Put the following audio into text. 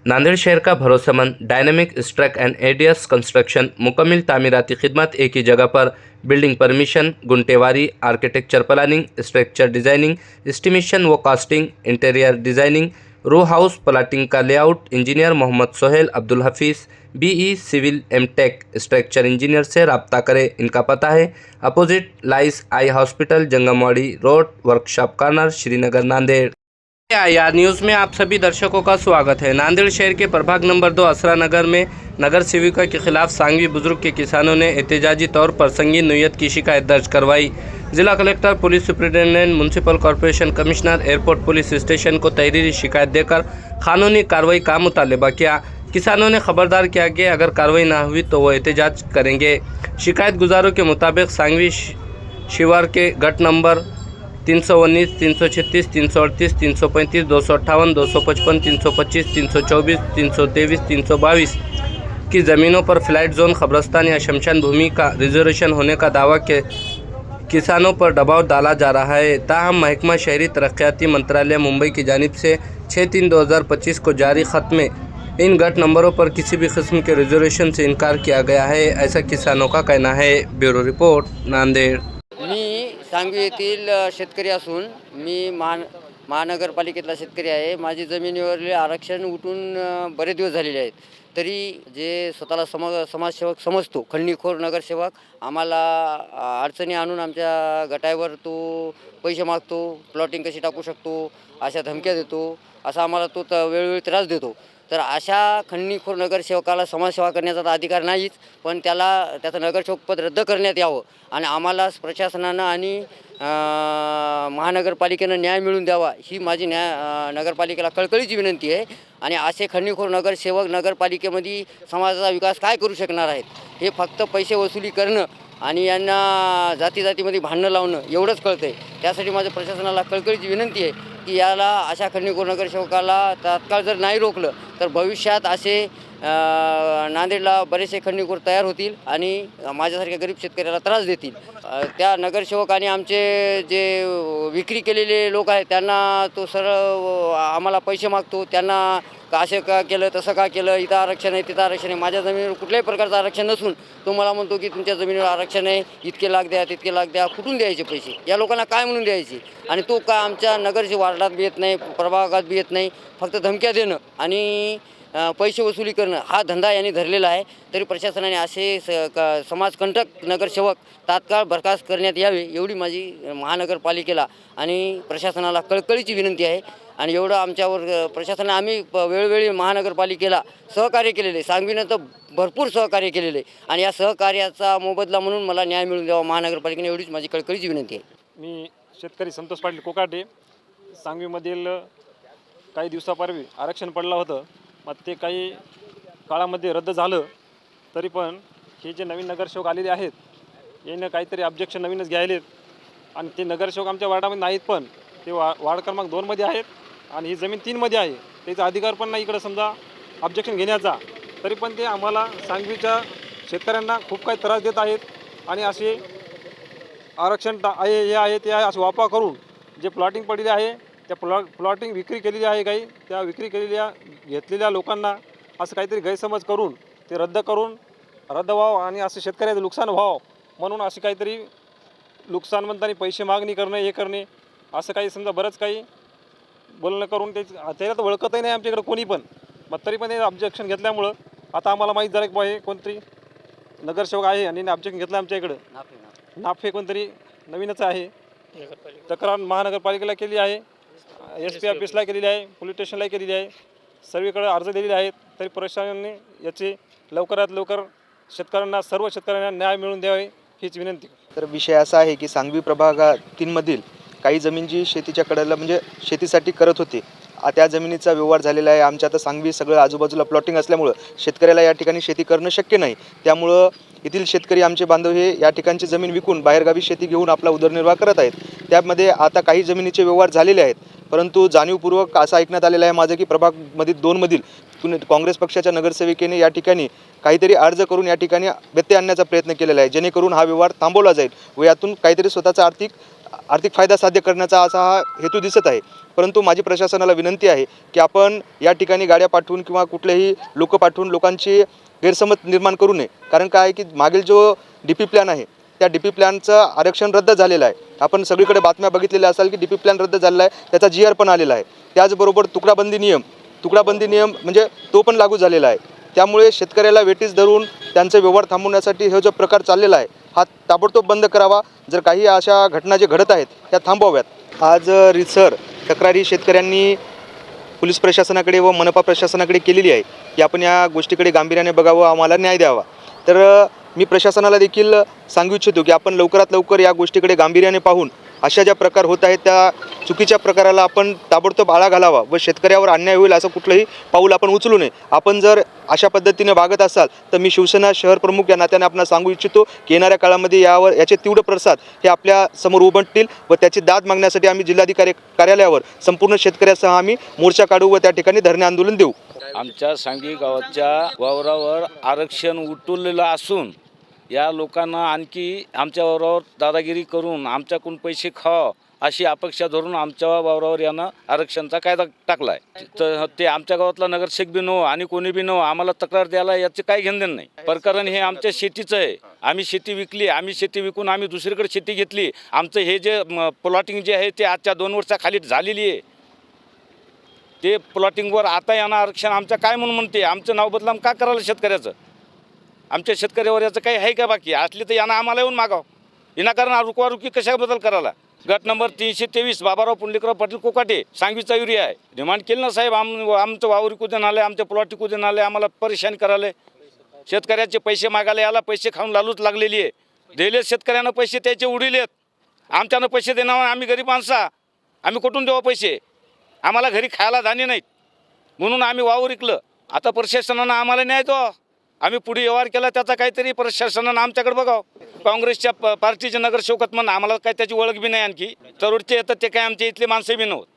नांदेड़ शहर का भरोसेमंद डायनेमिक स्ट्रक एंड एडियस कंस्ट्रक्शन मुकम्मल तामीराती खिदमत एक ही जगह पर बिल्डिंग परमिशन, गुंटेवारी, architecture planning, structure designing, estimation व costing, interior designing, row house plotting का layout. Engineer Mohammed Sohail Abdul Hafeez, BE civil MTech structure engineer से रब्ता करें। इनका पता है अपोजिट लाइस eye hospital, Jangamwadi road, workshop corner, Shrinagar, Nanded. IR news में आप सभी दर्शकों का स्वागत है। नांदेड़ शहर के प्रभाग नंबर 2 असरा नगर में नगर सेविका के खिलाफ सांगवी बुजुर्ग के किसानों ने एहतजाजी तौर पर संगीन नोयत की शिकायत दर्ज करवाई। जिला collector, police superintendent, municipal corporation commissioner, airport police station को तहरीरी शिकायत देकर कानूनी कार्रवाई का मुतालबा किया। किसानों ने खबरदार किया कि अगर कार्रवाई ना हुई तो वो एहतजाज करेंगे। शिकायत गुजारों के मुताबिक सांगवी शिवार के गट नंबर 319, 336, 338, 335, 258, 255, 325, 324, 323, 322 की ज़मीनों पर फ्लैट जोन, कब्रस्तान या शमशान भूमि का रिजर्वेशन होने का दावा के किसानों पर दबाव डाला जा रहा है। ताहम महकमा शहरी तरक्याती मंत्रालय मुंबई की जानिब से 6/3/2025 को जारी ख़त में इन गट नंबरों पर किसी भी किस्म के रिजर्वेशन से इनकार किया गया है, ऐसा किसानों का कहना है। Bureau report, Nanded. मी सांगवी येथील शेतकरी असून मी महानगरपालिकेतला शेतकरी आहे। माझी जमिनीवरील आरक्षण उठून बरेच दिवस झालेले आहेत, तरी जे स्वतःला समाजसेवक समजतो खंडणीखोर नगरसेवक आम्हाला अडचणी आणून आमच्या गटावर तो पैसे मागतो, प्लॉटिंग कशी टाकू शकतो अशा धमक्या देतो, असा आम्हाला तो वेळोवेळी त्रास देतो। तर अशा खंडणीखोर नगरसेवकाला समाजसेवा करण्याचा तर अधिकार नाहीच, पण त्याचं नगरसेवक पद रद्द करण्यात यावं आणि आम्हाला प्रशासनानं आणि महानगरपालिकेनं न्याय मिळवून द्यावा ही माझी नगरपालिकेला कळकळीची विनंती आहे। आणि असे खंडणीखोर नगरसेवक नगरपालिकेमध्ये समाजाचा विकास काय करू शकणार आहेत? हे फक्त पैसे वसुली करणं आणि यांना जातीमध्ये भांडणं लावणं एवढंच कळतं आहे। त्यासाठी माझ्या प्रशासनाला कळकळीची विनंती आहे की याला अशा खंडणीखोर नगरसेवकाला तात्काळ जर नाही रोखलं तर भविष्यात असे नांदेडला बरेचसे खंडणीखोर तयार होतील आणि माझ्यासारख्या गरीब शेतकऱ्याला त्रास देतील। त्या नगरसेवक आणि आमचे जे विक्री केलेले लोक आहेत त्यांना तो सरळ आम्हाला पैसे मागतो, त्यांना असं का केलं तसं का केलं, इथं आरक्षण आहे तिथं आरक्षण आहे। माझ्या जमिनीवर कुठल्याही प्रकारचं आरक्षण नसून तो मला म्हणतो की तुमच्या जमिनीवर आरक्षण आहे, इतके लाख द्या तितके लाख द्या। कुठून द्यायचे पैसे? या लोकांना काय म्हणून द्यायचे? आणि तो का आमच्या नगरच्या वार्डात बी येत नाही, प्रभागात बी येत नाही, फक्त धमक्या देणं आणि पैसे वसुली करणं हा धंदा यांनी धरलेला आहे। तरी प्रशासनाने असे समाजकंटक नगरसेवक तात्काळ बरखास्त करण्यात यावे एवढी माझी महानगरपालिकेला आणि प्रशासनाला कळकळीची विनंती आहे। आणि एवढं आमच्यावर प्रशासनाने आम्ही वेळोवेळी महानगरपालिकेला सहकार्य केलेले, सांगवीनं तर भरपूर सहकार्य केलेले आणि या सहकार्याचा मोबदला म्हणून मला न्याय मिळवून द्यावा महानगरपालिकेने एवढीच माझी कळकळीची विनंती आहे। मी शेतकरी संतोष पाटील कोकाटे, सांगवीमधील काही दिवसापूर्वी आरक्षण पडलं होतं, मग ते काही काळामध्ये रद्द झालं। तरी पण हे जे नवीन नगरसेवक आलेले आहेत यांना काहीतरी ऑब्जेक्शन नवीनच घ्यायलेत आणि ते नगरसेवक आमच्या वार्डामध्ये नाहीत, पण ते वार्ड क्रमांक 2मध्ये आहेत आणि ही जमीन 3मध्ये आहे। त्याचा अधिकार पण नाही इकडं समजा ऑब्जेक्शन घेण्याचा, तरी पण ते आम्हाला सांगवीच्या शेतकऱ्यांना खूप काही त्रास देत आहेत आणि असे आरक्षण आहे हे आहे ते आहे असे वापा करून जे प्लॉटिंग पडलेले आहे त्या प्लॉटिंग विक्री केलेली आहे, काही त्या विक्री घेतलेल्या लोकांना असं काहीतरी गैरसमज करून ते रद्द व्हावं आणि असं शेतकऱ्याचं नुकसान व्हावं म्हणून असे काहीतरी नुकसान म्हणताना पैसे मागणी करणं हे करणे असं काही समजा बरंच काही बोलणं करून त्याला तर ओळखतही नाही आमच्याकडे कोणी पण, मग तरी पण हे ऑब्जेक्शन घेतल्यामुळं आता आम्हाला माहीत झालं की बा हे कोणतरी नगरसेवक आहे आणि ऑब्जेक्शन घेतलं आमच्या इकडं नाफे कोणतरी नवीनच आहे। तक्रार महानगरपालिकेला केली आहे, SP ऑफिसला केलेली आहे, पोलीस स्टेशनला केलेली आहे, सर्वीकडे अर्ज दिलेले आहेत। तरी प्रशासनाने याचे लवकरात लवकर सर्व शेतकऱ्यांना न्याय मिळवून द्यावे हीच विनंती। तर विषय असा आहे की सांगवी प्रभाग 3मधील काही जमीन जी शेतीच्या कडेला म्हणजे शेतीसाठी करत होते, त्या जमिनीचा व्यवहार झालेला आहे। आमच्या आता सांगवी सगळं आजूबाजूला प्लॉटिंग असल्यामुळं शेतकऱ्याला या ठिकाणी शेती करणं शक्य नाही, त्यामुळं येथील शेतकरी आमचे बांधव हे या ठिकाणची जमीन विकून बाहेरगावी शेती घेऊन आपला उदरनिर्वाह करत आहेत। त्यामध्ये आता काही जमिनीचे व्यवहार झालेले आहेत, परंतु जाणीवपूर्वक असं ऐकण्यात आलेलं आहे माझं की प्रभागमध्ये 2मधील काँग्रेस पक्षाच्या नगरसेविकेने या ठिकाणी काहीतरी अर्ज करून या ठिकाणी व्यत्यय आणण्याचा प्रयत्न केलेला आहे, जेणेकरून हा व्यवहार थांबवला जाईल व यातून काहीतरी स्वतःचा आर्थिक आर्थिक फायदा साध्य करण्याचा असा हा हेतू दिसत आहे. परंतु माझी प्रशासनाला विनंती आहे की आपण या ठिकाणी गाड्या पाठवून किंवा कुठलेही लोक पाठवून लोकांची गैरसमज निर्माण करू नये. कारण काय आहे की मागील जो DP प्लॅन आहे त्या DP प्लॅनचं आरक्षण रद्द झालेलं आहे. आपण सगळीकडे बातम्या बघितलेल्या असाल की DP प्लॅन रद्द झालेला आहे, त्याचा GR पण आलेला आहे. त्याचबरोबर तुकडाबंदी नियम म्हणजे तो पण लागू झालेला आहे. त्यामुळे शेतकऱ्याला वेटीस धरून त्यांचे व्यवहार थांबवण्यासाठी हा जो प्रकार चाललेला आहे हा ताबडतोब बंद करावा. जर काही अशा घटना जे घडत आहेत त्या थांबवाव्यात. आज रितसर तक्रारी शेतकऱ्यांनी पोलीस प्रशासनाकडे व मनपा प्रशासनाकडे केलेली आहे की आपण या गोष्टीकडे गांभीर्याने बघावं, आम्हाला न्याय द्यावा. तर मी प्रशासनाला देखील सांगू इच्छितो की आपण लवकरात लवकर या गोष्टीकडे गांभीर्याने पाहून अशा ज्या प्रकार होत आहेत त्या चुकीच्या प्रकाराला आपण ताबडतोब आळा घालावा व शेतकऱ्यावर अन्याय होईल असं कुठलंही पाऊल आपण उचलू नये. आपण जर अशा पद्धतीने वागत असाल तर मी शिवसेना शहर प्रमुख या नात्याने आपण सांगू इच्छितो की येणाऱ्या काळामध्ये याचे तीव्र प्रसाद हे आपल्या समोर उमटतील व त्याची दाद मागण्यासाठी आम्ही जिल्हाधिकारी कार्यालयावर संपूर्ण शेतकऱ्यासह आम्ही मोर्चा काढू व त्या ठिकाणी धरणे आंदोलन देऊ. आमच्या सांगवी गावाच्या वावरावर आरक्षण उठवलेलं असून या लोकांना आणखी आमच्या वावरावर दादागिरी करून आमच्याकडून पैसे खावा अशी अपेक्षा धरून आमच्या वावरावर यानं आरक्षणचा कायदा टाकला आहे. तर ते आमच्या गावातला नगरसेवक बी नो आणि कोणी बी नो आम्हाला तक्रार द्यायला याचे काही घेणदेण नाही. प्रकरण हे आमच्या शेतीचं आहे. आम्ही शेती विकली, आम्ही शेती विकून आम्ही दुसरीकडे शेती घेतली. आमचं हे जे प्लॉटिंग जे आहे ते आजच्या 2 वर्षाखाली झालेली आहे. ते प्लॉटिंगवर आता यानं आरक्षण आमचं काय म्हणून म्हणते, आमचं नाव बदलाम का करायला शेतकऱ्याचं? आमच्या शेतकऱ्यावर याचं काही आहे का बाकी? असले तर यानं आम्हाला येऊन मागावं. विनाकारण रुकवारुकी कशाबद्दल करायला? गट नंबर 323 बाबाराव पुंडलिकराव पाटील कोकाटे सांगवीचा एरिया आहे. डिमांड केलं ना साहेब, आमचं वावर कुठून आलं, आमच्या प्लॉट कुठून आले, आम्हाला परेशान करायला. शेतकऱ्याचे पैसे मागायला याला पैसे खाऊन लालूच लागलेली आहे. दिलेत शेतकऱ्यांना पैसे त्याचे उडिलेत. आमच्यानं पैसे देणार आम्ही गरीब माणसा, आम्ही कुठून देऊ पैसे? आम्हाला घरी खायला धान्य नाहीत म्हणून आम्ही वावर विकलं. आता प्रशासनानं आम्हाला न्याय द्यावा. आम्ही पुढे व्यवहार केला त्याचा काहीतरी प्रशासनानं आमच्याकडे बघावं. काँग्रेसच्या पार्टीचे नगरसेवक म्हणून आम्हाला काय त्याची ओळख बी नाही. आणखी तरुडचे येतात ते काय आमच्या इथले माणसं बी नव्हते.